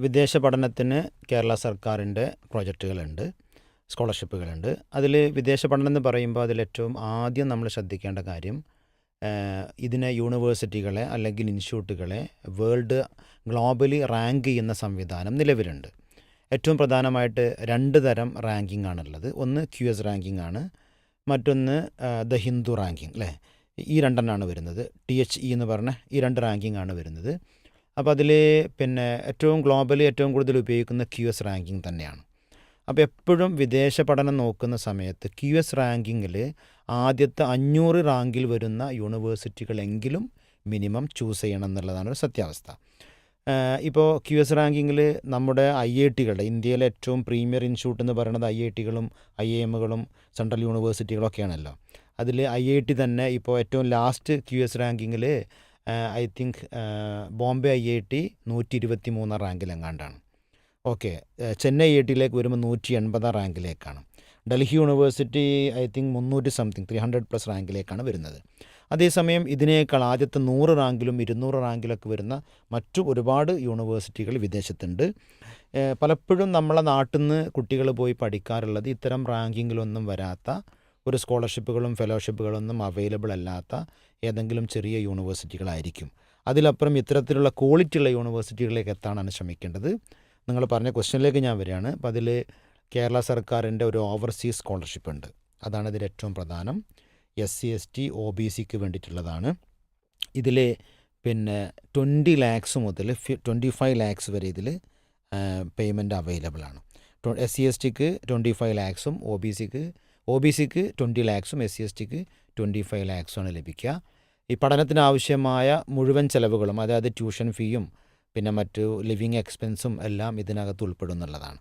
വിദേശ പഠനത്തിന് കേരള സർക്കാരിൻ്റെ പ്രോജക്റ്റുകളുണ്ട്, സ്കോളർഷിപ്പുകളുണ്ട്. അതിൽ വിദേശ പഠനം എന്ന് പറയുമ്പോൾ അതിലേറ്റവും ആദ്യം നമ്മൾ ശ്രദ്ധിക്കേണ്ട കാര്യം ഇതിനെ യൂണിവേഴ്സിറ്റികളെ അല്ലെങ്കിൽ ഇൻസ്റ്റിറ്റ്യൂട്ടുകളെ വേൾഡ് ഗ്ലോബലി റാങ്ക് ചെയ്യുന്ന സംവിധാനം നിലവിലുണ്ട്. ഏറ്റവും പ്രധാനമായിട്ട് 2 തരം റാങ്കിങ് ആണുള്ളത്. ഒന്ന് QS റാങ്കിങ് ആണ്, മറ്റൊന്ന് ദ ഹിന്ദു റാങ്കിങ് അല്ലേ. ഈ രണ്ടെണ്ണമാണ് വരുന്നത്. THE എന്ന് പറഞ്ഞ ഈ 2 റാങ്കിങ് ആണ് വരുന്നത്. അപ്പോൾ അതിൽ ഏറ്റവും ഗ്ലോബലി ഏറ്റവും കൂടുതൽ ഉപയോഗിക്കുന്ന QS റാങ്കിങ് തന്നെയാണ്. അപ്പോൾ എപ്പോഴും വിദേശ പഠനം നോക്കുന്ന സമയത്ത് QS റാങ്കിങ്ങിൽ ആദ്യത്തെ 500 റാങ്കിൽ വരുന്ന യൂണിവേഴ്സിറ്റികളെങ്കിലും മിനിമം ചൂസ് ചെയ്യണം എന്നുള്ളതാണ് ഒരു സത്യാവസ്ഥ. ഇപ്പോൾ QS റാങ്കിങ്ങിൽ നമ്മുടെ IIT-കളുടെ ഇന്ത്യയിലെ ഏറ്റവും പ്രീമിയർ ഇൻസ്റ്റിറ്റ്യൂട്ട് എന്ന് പറയുന്നത് IIT-കളും IIM-കളും സെൻട്രൽ യൂണിവേഴ്സിറ്റികളൊക്കെയാണല്ലോ. അതിൽ IIT തന്നെ ഇപ്പോൾ ഏറ്റവും ലാസ്റ്റ് QS റാങ്കിങ്ങിൽ ഐ തിങ്ക് ബോംബെ IIT 123 റാങ്കിലെങ്ങാണ്ടാണ്. ഓക്കെ, ചെന്നൈ IIT-ലേക്ക് വരുമ്പോൾ 180 റാങ്കിലേക്കാണ്. ഡൽഹി യൂണിവേഴ്സിറ്റി ഐ തിങ്ക് 300+ റാങ്കിലേക്കാണ് വരുന്നത്. അതേസമയം ഇതിനേക്കാൾ ആദ്യത്തെ 100 റാങ്കിലും 200 റാങ്കിലൊക്കെ വരുന്ന മറ്റു ഒരുപാട് യൂണിവേഴ്സിറ്റികൾ വിദേശത്തുണ്ട്. പലപ്പോഴും നമ്മളെ നാട്ടിൽ നിന്ന് കുട്ടികൾ പോയി പഠിക്കാറുള്ളത് ഇത്തരം റാങ്കിങ്ങിലൊന്നും വരാത്ത, ഒരു സ്കോളർഷിപ്പുകളും ഫെലോഷിപ്പുകളൊന്നും അവൈലബിൾ അല്ലാത്ത ഏതെങ്കിലും ചെറിയ യൂണിവേഴ്സിറ്റികളായിരിക്കും. അതിലപ്പുറം ഇത്തരത്തിലുള്ള ക്വാളിറ്റിയുള്ള യൂണിവേഴ്സിറ്റികളിലേക്ക് എത്താനാണ് ശ്രമിക്കേണ്ടത്. നിങ്ങൾ പറഞ്ഞ ക്വസ്റ്റ്യനിലേക്ക് ഞാൻ വരികയാണ്. അപ്പോൾ അതിൽ കേരള സർക്കാരിൻ്റെ ഒരു ഓവർസീസ് സ്കോളർഷിപ്പ് ഉണ്ട്. അതാണ് ഇതിൽ ഏറ്റവും പ്രധാനം. SC ST OBC-ക്ക് വേണ്ടിയിട്ടുള്ളതാണ്. ഇതിൽ 20 lakhs മുതൽ 25 lakhs വരെ ഇതിൽ പേയ്മെൻറ്റ് അവൈലബിൾ ആണ്. SC ST-ക്ക് 25 lakhs-ഉം OBC-ക്ക് 20 lakhs-ഉം SC ST-ക്ക് 25 lakhs-ഉമാണ് ലഭിക്കുക. ഈ പഠനത്തിന് ആവശ്യമായ മുഴുവൻ ചെലവുകളും, അതായത് ട്യൂഷൻ ഫീയും മറ്റു ലിവിങ് എക്സ്പെൻസും എല്ലാം ഇതിനകത്ത് ഉൾപ്പെടുന്നുള്ളതാണ്.